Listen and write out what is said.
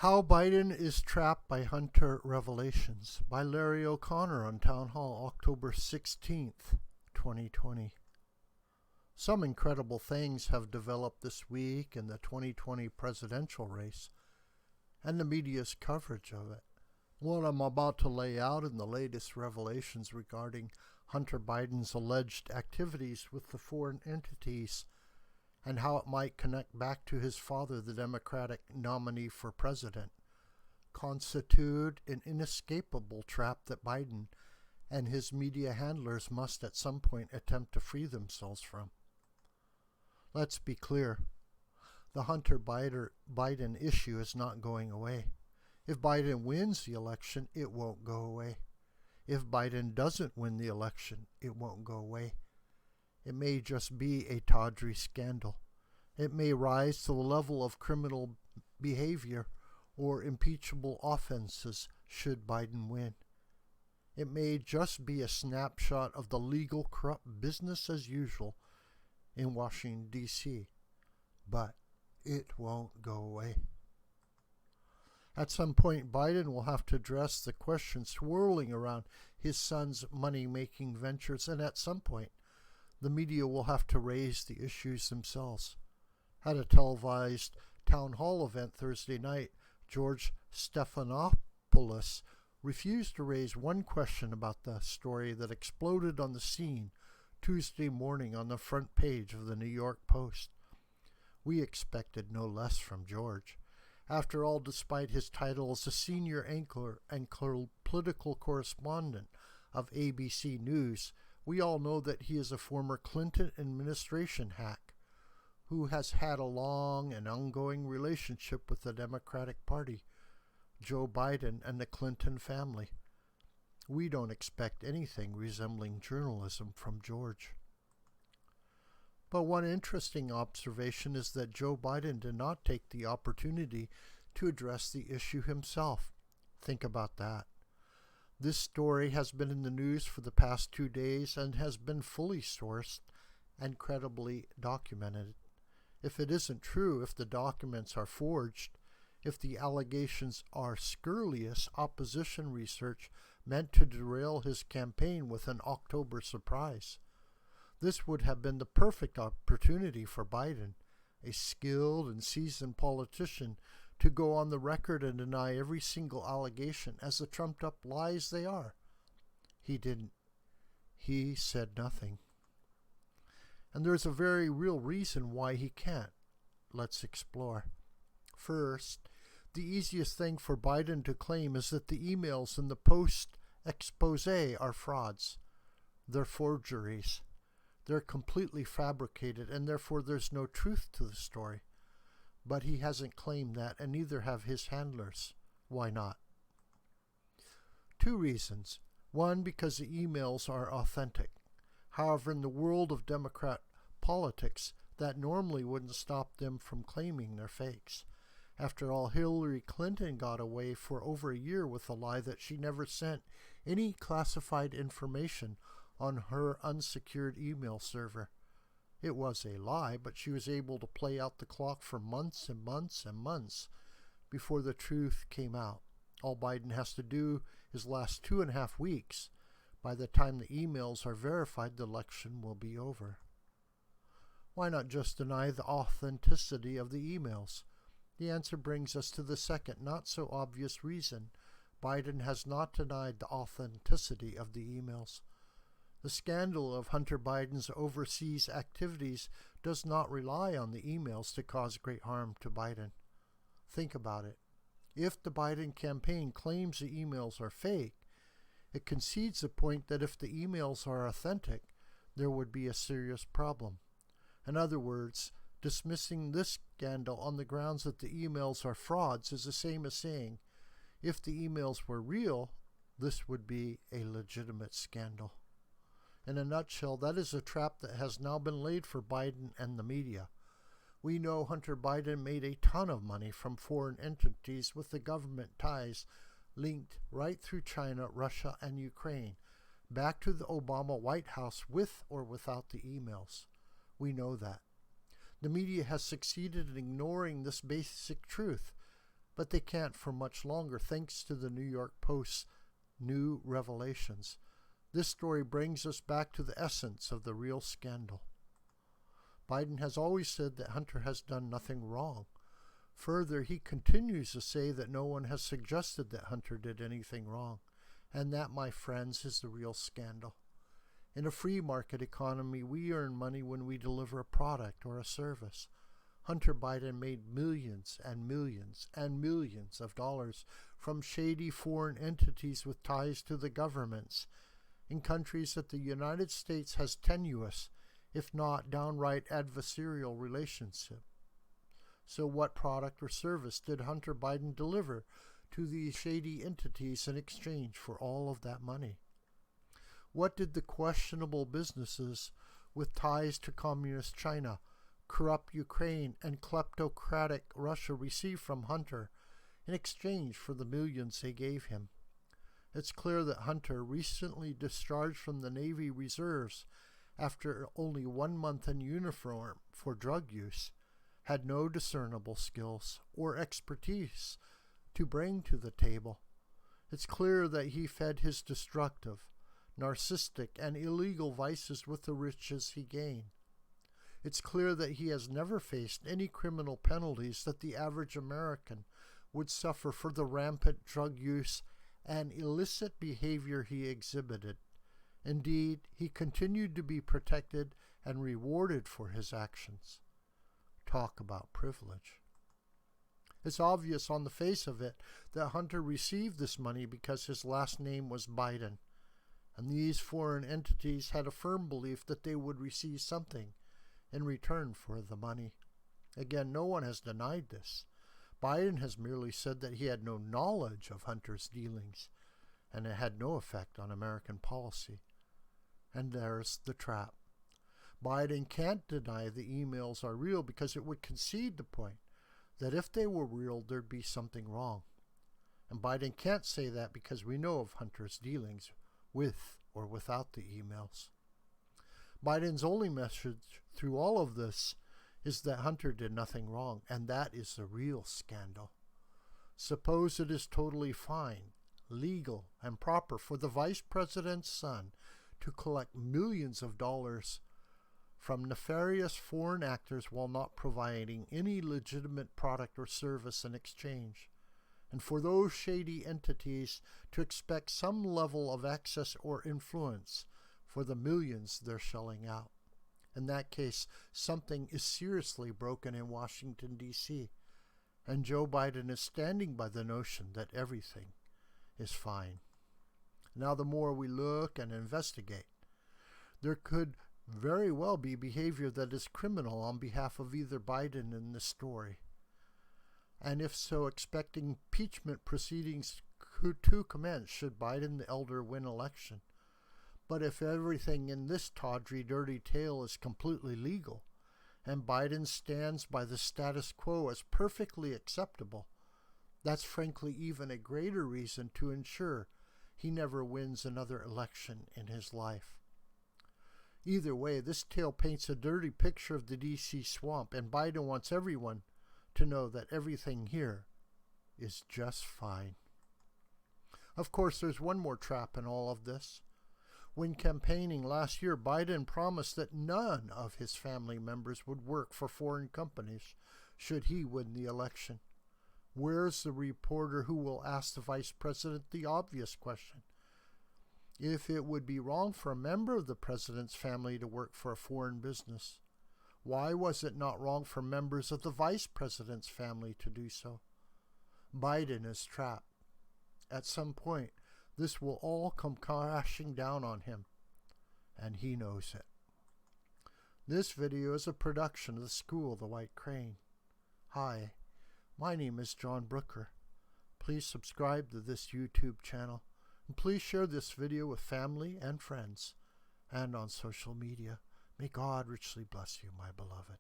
How Biden is Trapped by Hunter Revelations by Larry O'Connor on Townhall, October 16th, 2020. Some incredible things have developed this week in the 2020 presidential race and the media's coverage of it. What I'm about to lay out in the latest revelations regarding Hunter Biden's alleged activities with the foreign entities and how it might connect back to his father, the Democratic nominee for president, constitute an inescapable trap that Biden and his media handlers must at some point attempt to free themselves from. Let's be clear. The Hunter Biden issue is not going away. If Biden wins the election, it won't go away. If Biden doesn't win the election, it won't go away. It may just be a tawdry scandal. It may rise to the level of criminal behavior or impeachable offenses should Biden win. It may just be a snapshot of the legal corrupt business as usual in Washington, D.C., but it won't go away. At some point, Biden will have to address the questions swirling around his son's money-making ventures, and at some point, the media will have to raise the issues themselves. At a televised town hall event Thursday night, George Stephanopoulos refused to raise one question about the story that exploded on the scene Tuesday morning on the front page of the New York Post. We expected no less from George. After all, despite his title as a senior anchor and political correspondent of ABC News, we all know that he is a former Clinton administration hack who has had a long and ongoing relationship with the Democratic Party, Joe Biden, and the Clinton family. We don't expect anything resembling journalism from George. But one interesting observation is that Joe Biden did not take the opportunity to address the issue himself. Think about that. This story has been in the news for the past 2 days and has been fully sourced and credibly documented. If it isn't true, if the documents are forged, if the allegations are scurrilous opposition research meant to derail his campaign with an October surprise, this would have been the perfect opportunity for Biden, a skilled and seasoned politician, to go on the record and deny every single allegation as the trumped-up lies they are. He didn't. He said nothing. And there's a very real reason why he can't. Let's explore. First, the easiest thing for Biden to claim is that the emails in the Post expose are frauds. They're forgeries. They're completely fabricated, and therefore there's no truth to the story. But he hasn't claimed that, and neither have his handlers. Why not? 2 reasons. One, because the emails are authentic. However, in the world of Democrat politics, that normally wouldn't stop them from claiming they're fakes. After all, Hillary Clinton got away for over a year with the lie that she never sent any classified information on her unsecured email server. It was a lie, but she was able to play out the clock for months and months and months before the truth came out. All Biden has to do is last 2.5 weeks. By the time the emails are verified, the election will be over. Why not just deny the authenticity of the emails? The answer brings us to the second, not so obvious reason. Biden has not denied the authenticity of the emails. The scandal of Hunter Biden's overseas activities does not rely on the emails to cause great harm to Biden. Think about it. If the Biden campaign claims the emails are fake, it concedes the point that if the emails are authentic, there would be a serious problem. In other words, dismissing this scandal on the grounds that the emails are frauds is the same as saying, if the emails were real, this would be a legitimate scandal. In a nutshell, that is a trap that has now been laid for Biden and the media. We know Hunter Biden made a ton of money from foreign entities with the government ties linked right through China, Russia, and Ukraine, back to the Obama White House with or without the emails. We know that. The media has succeeded in ignoring this basic truth. but they can't for much longer thanks to the New York Post's new revelations. This story brings us back to the essence of the real scandal. Biden has always said that Hunter has done nothing wrong. Further, he continues to say that no one has suggested that Hunter did anything wrong. And that, my friends, is the real scandal. In a free market economy, we earn money when we deliver a product or a service. Hunter Biden made millions and millions and millions of dollars from shady foreign entities with ties to the governments in countries that the United States has tenuous, if not downright adversarial relationship. So what product or service did Hunter Biden deliver to these shady entities in exchange for all of that money? What did the questionable businesses with ties to communist China, corrupt Ukraine, and kleptocratic Russia receive from Hunter in exchange for the millions they gave him? It's clear that Hunter, recently discharged from the Navy Reserves after only 1 month in uniform for drug use, had no discernible skills or expertise to bring to the table. It's clear that he fed his destructive, narcissistic, and illegal vices with the riches he gained. It's clear that he has never faced any criminal penalties that the average American would suffer for the rampant drug use and illicit behavior he exhibited. Indeed, he continued to be protected and rewarded for his actions. Talk about privilege. It's obvious on the face of it that Hunter received this money because his last name was Biden, and these foreign entities had a firm belief that they would receive something in return for the money. Again, no one has denied this. Biden has merely said that he had no knowledge of Hunter's dealings, and it had no effect on American policy. And there's the trap. Biden can't deny the emails are real because it would concede the point that if they were real, there'd be something wrong. And Biden can't say that because we know of Hunter's dealings with or without the emails. Biden's only message through all of this is that Hunter did nothing wrong, and that is the real scandal. Suppose it is totally fine, legal, and proper for the vice president's son to collect millions of dollars from nefarious foreign actors while not providing any legitimate product or service in exchange, and for those shady entities to expect some level of access or influence for the millions they're shelling out. In that case, something is seriously broken in Washington, D.C., and Joe Biden is standing by the notion that everything is fine. Now, the more we look and investigate, there could very well be behavior that is criminal on behalf of either Biden in this story. And if so, expect impeachment proceedings to commence should Biden the elder win election. But if everything in this tawdry, dirty tale is completely legal, and Biden stands by the status quo as perfectly acceptable, that's frankly even a greater reason to ensure he never wins another election in his life. Either way, this tale paints a dirty picture of the D.C. swamp, and Biden wants everyone to know that everything here is just fine. Of course, there's one more trap in all of this. When campaigning last year, Biden promised that none of his family members would work for foreign companies should he win the election. Where's the reporter who will ask the vice president the obvious question? If it would be wrong for a member of the president's family to work for a foreign business, why was it not wrong for members of the vice president's family to do so? Biden is trapped. At some point, this will all come crashing down on him, and he knows it. This video is a production of the School of the White Crane. Hi, my name is John Brooker. Please subscribe to this YouTube channel, and please share this video with family and friends, and on social media. May God richly bless you, my beloved.